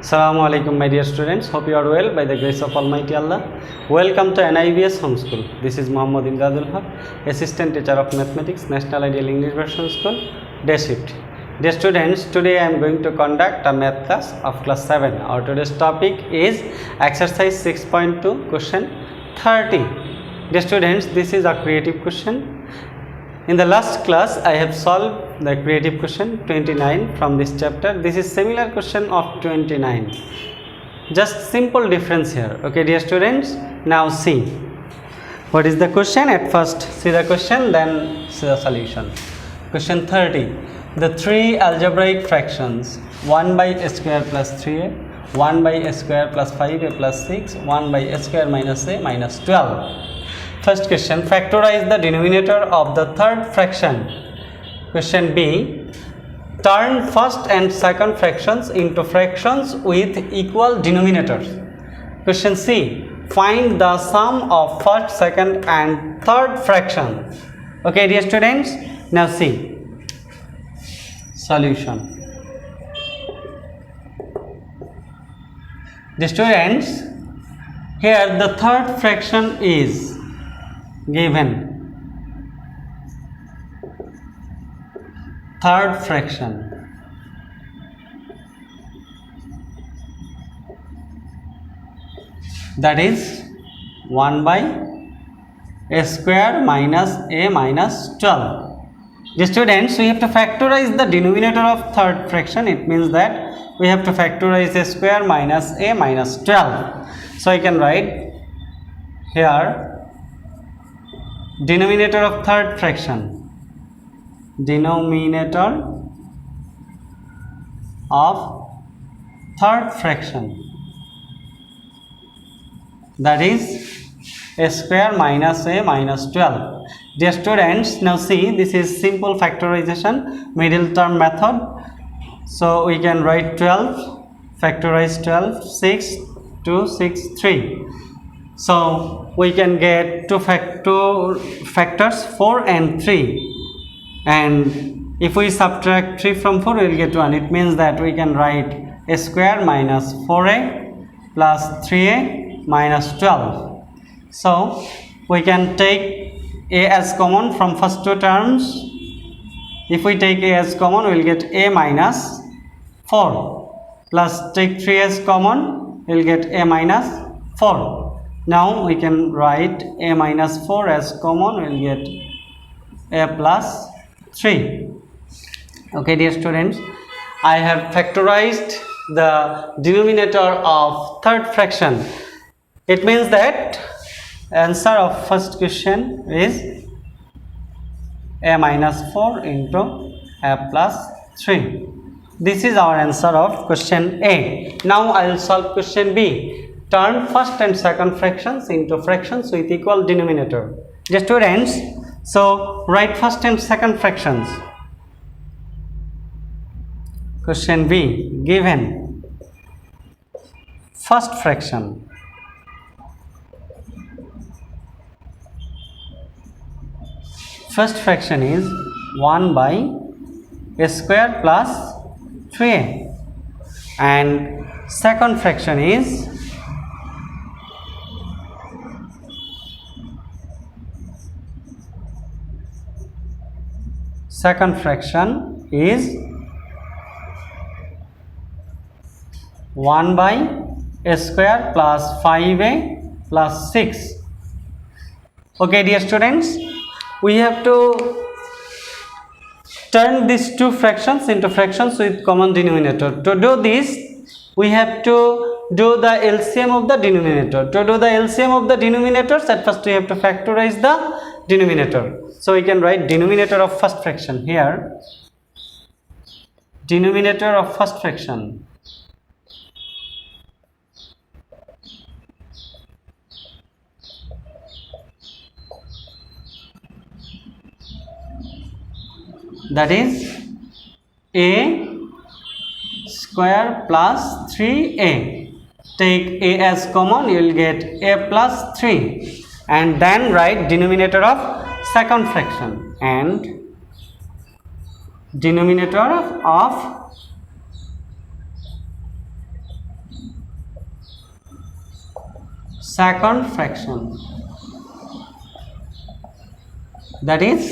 Assalamu alaikum my dear students, hope you are well by the grace of Almighty Allah. Welcome to NIBS Homeschool. This is Muhammad Emdadul, Assistant Teacher of Mathematics, National Ideal English Version School, Day Shift. Dear students, today I am going to conduct a math class of class 7. Our today's topic is exercise 6.2 question 30. Dear students, this is a creative question. In the last class, I have solved the creative question 29 from this chapter. This is similar question of 29. Just simple difference here. Okay, dear students, now see. What is the question? At first, see the question, then see the solution. Question 30. The three algebraic fractions 1 by a square plus 3a, 1 by a square plus 5a plus 6, 1 by a square minus a minus 12. First question, factorize the denominator of the third fraction. Question B, turn first and second fractions into fractions with equal denominators. Question C, find the sum of first, second and third fractions. Okay, dear students, now see. Solution. Dear students, here the third fraction is given. Third fraction, that is 1 by a square minus a minus 12. The students, we have to factorize the denominator of third fraction. It means that we have to factorize a square minus a minus 12. So I can write here denominator of third fraction, denominator of third fraction, that is a square minus a minus 12. Dear students, now see, this is simple factorization, middle term method. So we can write 12, factorize 12, 6, 2, 6, 3. So we can get two factors 4 and 3, and if we subtract 3 from 4 we will get 1. It means that we can write a square minus 4a plus 3a minus 12. So we can take a as common from first two terms. If we take a as common, we will get a minus 4, plus take 3 as common, we will get a minus 4. Now we can write a minus 4 as common, we will get a plus 3. Okay, dear students, I have factorized the denominator of third fraction. It means that answer of first question is a minus 4 into a plus 3. This is our answer of question A. Now I will solve question B. Turn first and second fractions into fractions with equal denominator. Dear students, so write first and second fractions. Question B, given first fraction. First fraction is 1 by a square plus 3a, and second fraction is one by a square plus 5a plus 6. Okay, dear students, we have to turn these two fractions into fractions with common denominator. To do this, we have to do the LCM of the denominator. To do the LCM of the denominators, at first we have to factorize the denominator. So we can write denominator of first fraction here. Denominator of first fraction, that is a square plus 3a. Take a as common, you will get a plus 3, and then write denominator of second fraction and denominator of second fraction, that is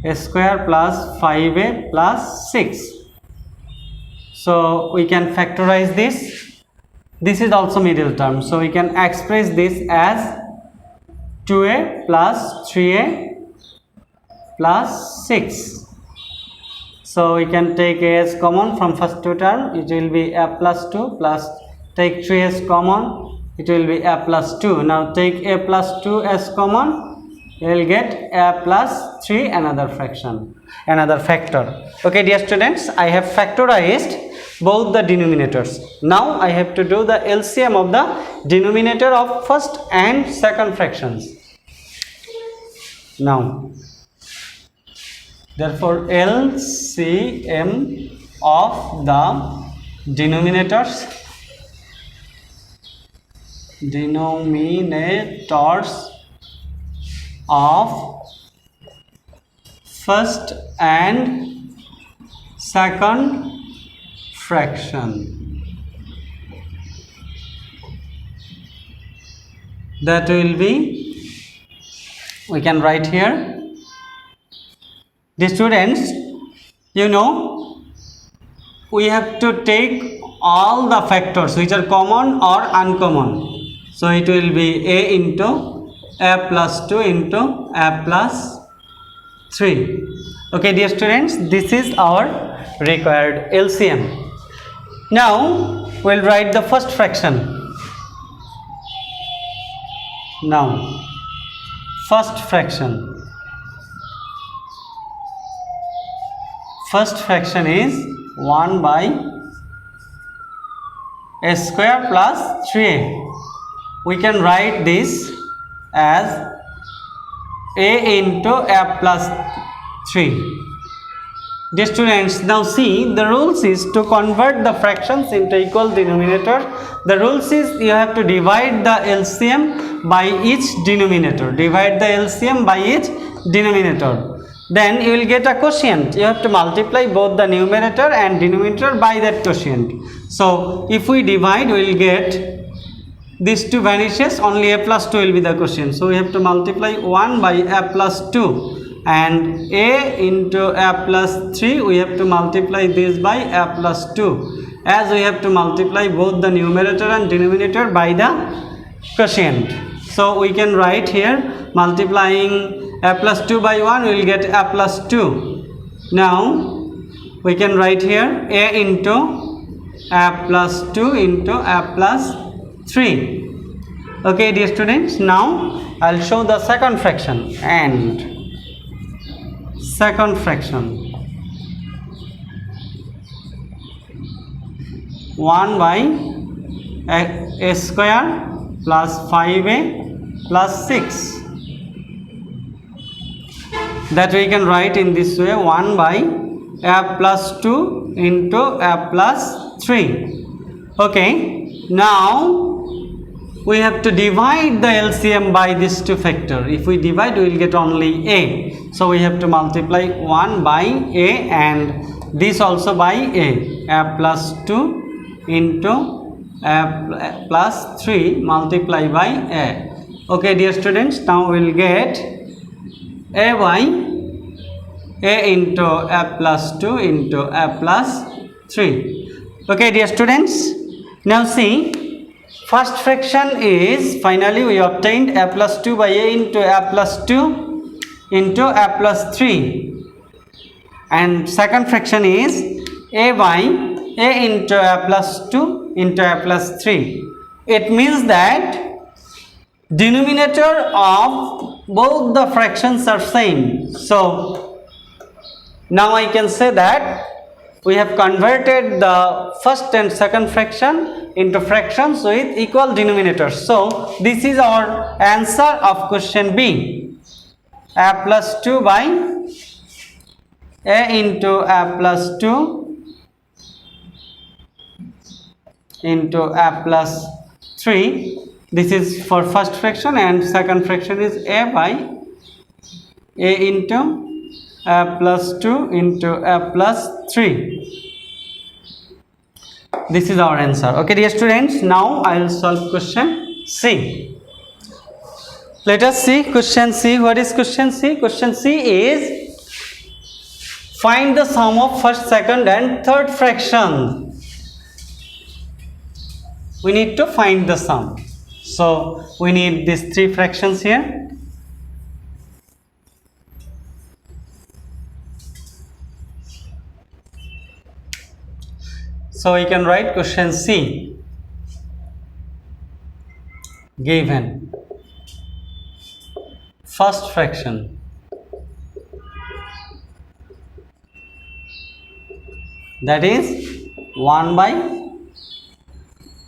a square plus 5a plus 6. So we can factorize this. This is also middle term, so we can express this as 2a plus 3a plus 6. So we can take a as common from first two term, it will be a plus 2 plus take 3 as common, it will be a plus 2. Now take a plus 2 as common, you will get a plus 3, another fraction, another factor. Okay dear students, I have factorized both the denominators. Now I have to do the LCM of the denominator of first and second fractions. Now therefore LCM of the denominators of first and second fraction, that will be, we can write here, the students, you know, we have to take all the factors which are common or uncommon. So it will be a into a plus 2 into a plus 3. Okay dear students, this is our required LCM. Now we'll write the first fraction. Now first fraction is 1 by a square plus 3a. We can write this as a into a plus 3. Dear students, now see, the rules is to convert the fractions into equal denominator. The rules is you have to divide the LCM by each denominator. Divide the LCM by each denominator. Then you will get a quotient. You have to multiply both the numerator and denominator by that quotient. So if we divide, we will get these two vanishes, only a plus 2 will be the quotient. So we have to multiply 1 by a plus 2, and a into a plus 3 we have to multiply this by a plus 2, as we have to multiply both the numerator and denominator by the quotient. So we can write here, multiplying a plus 2 by 1 we will get a plus 2. Now we can write here a into a plus 2 into a plus 3. Okay dear students, now I'll show the second fraction. And second fraction, 1 by a square plus 5a plus 6, that we can write in this way, 1 by a plus 2 into a plus 3. Okay, now we have to divide the LCM by these two factor. If we divide, we will get only a. So we have to multiply 1 by a and this also by a plus 2 into a plus 3 multiply by a. Okay dear students, now we will get a by a into a plus 2 into a plus 3. Okay dear students, now see, first fraction is, finally we obtained a plus 2 by a into a plus 2 into a plus 3, and second fraction is a by a into a plus 2 into a plus 3. It means that denominator of both the fractions are same. So now I can say that we have converted the first and second fraction into fractions with equal denominators. So this is our answer of question B. A plus 2 by a into a plus 2 into a plus 3. This is for first fraction, and second fraction is a by a into a plus 2 into a plus 3. this is our answer. Okay dear students, now I will solve question C. Let us see question C. What is question C? Question C is find the sum of first, second and third fraction. We need to find the sum. So we need these three fractions here. So we can write question C. Given first fraction, that is 1 by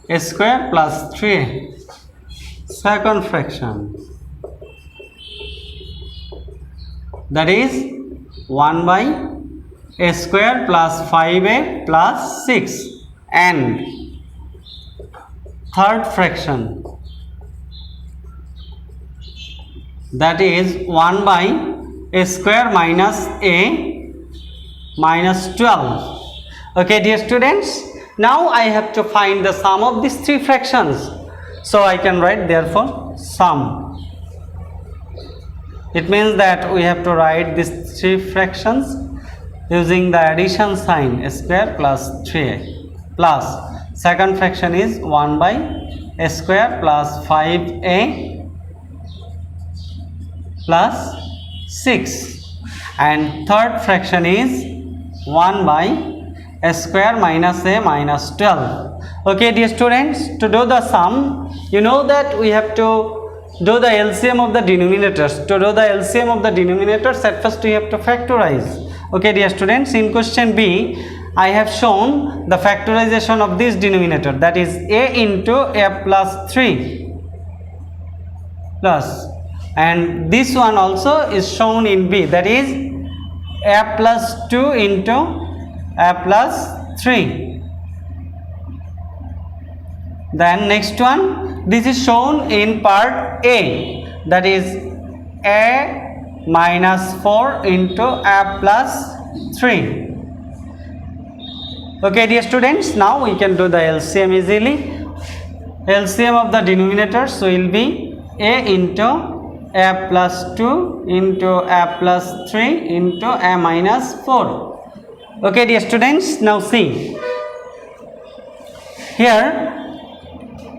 a square plus 3. Second fraction, that is 1 by a square plus 5a plus 6. And third fraction, that is 1 by a square minus a minus 12. Okay dear students, now I have to find the sum of these three fractions. So I can write therefore sum. It means that we have to write these three fractions using the addition sign, a square plus 3a, plus second fraction is 1 by a square plus 5a plus 6, and third fraction is 1 by a square minus a minus 12. Okay dear students, to do the sum, you know that we have to do the LCM of the denominators. To do the LCM of the denominators, at first we have to factorize. Okay dear students, in question B I have shown the factorization of this denominator, that is a into a plus 3 plus, and this one also is shown in B, that is a plus 2 into a plus 3. Then next one, this is shown in part A, that is a minus 4 into a plus 3. Okay dear students, now we can do the LCM easily. LCM of the denominators will be a into a plus 2 into a plus 3 into a minus 4. Okay dear students, now see here,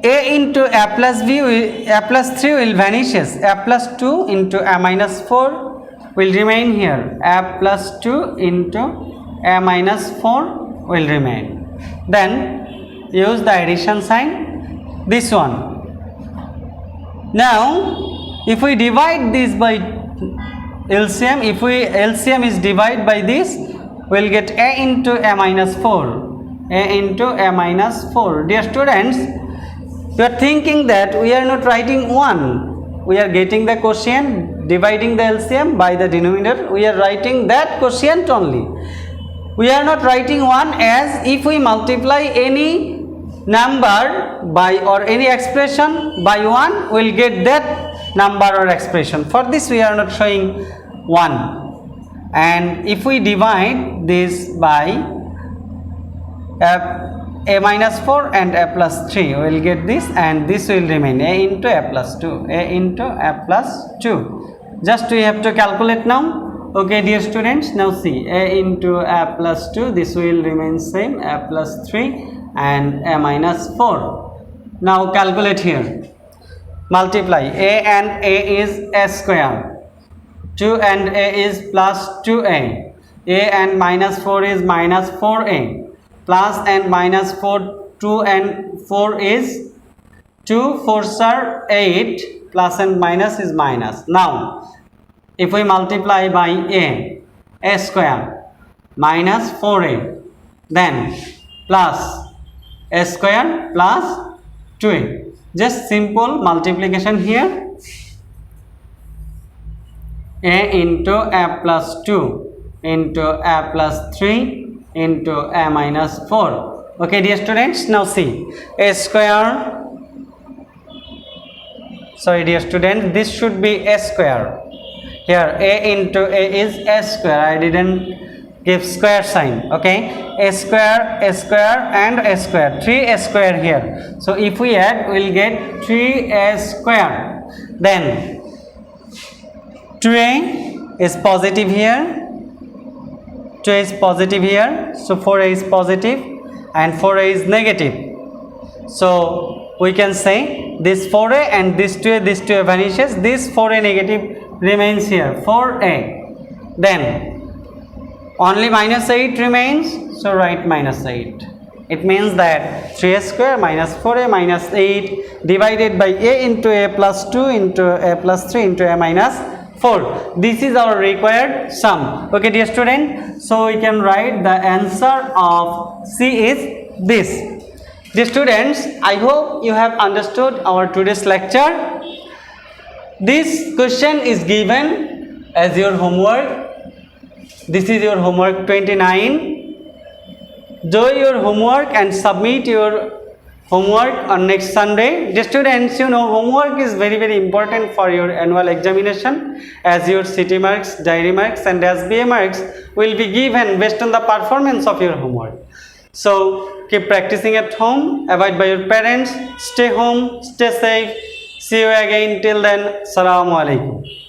a into a plus b, a plus 3 will vanishes, a plus 2 into a minus 4 will remain here, a plus 2 into a minus 4 will remain. Then use the addition sign, this one. Now if we divide this by LCM, if LCM is divided by this, we will get a into a minus 4, a into a minus 4. Dear students, you are thinking that we are not writing 1, we are getting the quotient, dividing the LCM by the denominator, we are writing that quotient only. We are not writing 1, as if we multiply any number by or any expression by 1, we will get that number or expression. For this we are not showing 1, and if we divide this by a minus 4 and a plus 3, we will get this, and this will remain a into a plus 2, a into a plus 2. Just we have to calculate now. Okay dear students, now see, a into a plus 2, this will remain same, a plus 3 and a minus 4. Now calculate here, multiply, a and a is a square, 2 and a is plus 2a, a and minus 4 is minus 4a, plus and minus 4, 2 and 4 is 2, 4s are 8, plus and minus is minus. Now if we multiply by a square minus 4a, then plus a square plus 2a, just simple multiplication here, a into a plus 2 into a plus 3 into a minus 4. Okay dear students, now see, a square, sorry dear students, this should be a square. Here a into a is a square, I didn't give square sign. Okay, a square and a square, 3a square here. So if we add, we'll get 3a square. Then 2a is positive here, 2a is positive here, so 4a is positive and 4a is negative. So we can say this 4a and this 2a vanishes, this 4a negative remains here, 4a. Then only minus 8 remains, so write minus 8. It means that 3a square minus 4a minus 8 divided by a into a plus 2 into a plus 3 into a minus 4. This is our required sum. Okay, dear student, so we can write the answer of C is this. Dear students, I hope you have understood our today's lecture. This question is given as your homework. This is your homework 29. Do your homework and submit your homework on next Sunday. Dear students, you know homework is very important for your annual examination, as your CT marks, diary marks and SBA marks will be given based on the performance of your homework. So keep practicing at home, avoid by your parents, stay home, stay safe. See you again. Till then, Assalamu alaikum.